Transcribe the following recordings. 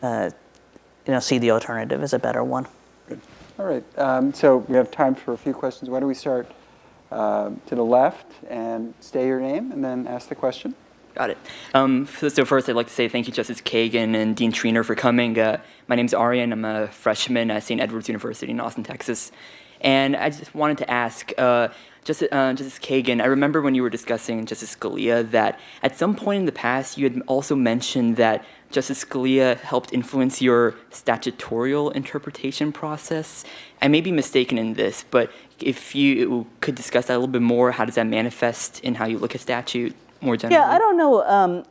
see the alternative as a better one. Good. All right. So we have time for a few questions. Why don't we start to the left and state your name and then ask the question? Got it. So first, I'd like to say thank you, Justice Kagan and Dean Triner, for coming. My name's Arrian. I'm a freshman at St. Edward's University in Austin, Texas. And I just wanted to ask Justice Kagan, I remember when you were discussing Justice Scalia that at some point in the past you had also mentioned that Justice Scalia helped influence your statutorial interpretation process. I may be mistaken in this, but if you could discuss that a little bit more, how does that manifest in how you look at statute more generally? Yeah, I don't know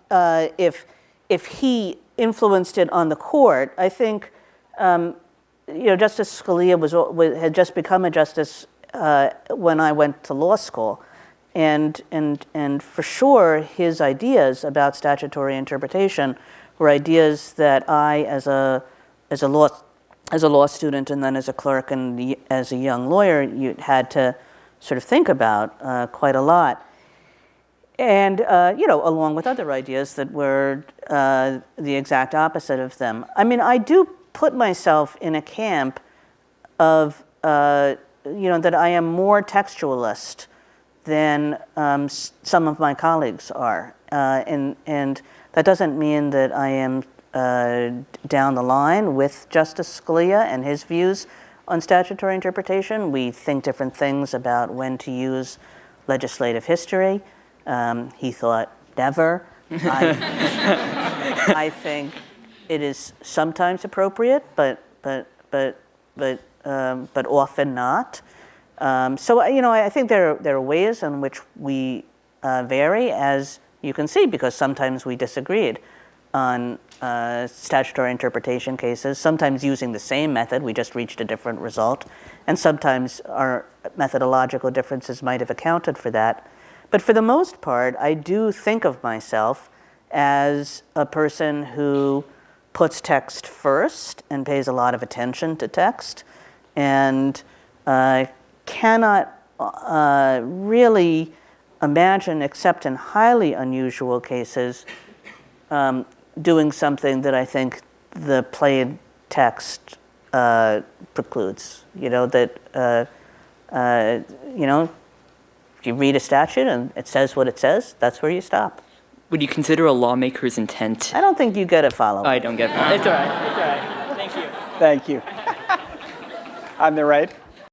if he influenced it on the court. I think Justice Scalia had just become a justice when I went to law school, and for sure his ideas about statutory interpretation were ideas that I, as a law student and then as a clerk and as a young lawyer, you had to sort of think about quite a lot. And along with other ideas that were the exact opposite of them. I mean, I do put myself in a camp of that I am more textualist than some of my colleagues are, and that doesn't mean that I am down the line with Justice Scalia and his views on statutory interpretation. We think different things about when to use legislative history. He thought never. I think it is sometimes appropriate, but often not. So I think there are ways in which we vary, as you can see, because sometimes we disagreed on statutory interpretation cases, sometimes using the same method, we just reached a different result, and sometimes our methodological differences might have accounted for that. But for the most part, I do think of myself as a person who puts text first and pays a lot of attention to text, and cannot really imagine, except in highly unusual cases, doing something that I think the plain text precludes. If you read a statute and it says what it says, that's where you stop. Would you consider a lawmaker's intent? I don't think you get a follow-up. I don't get it. It's all right. It's all right. Thank you. Thank you. On the right.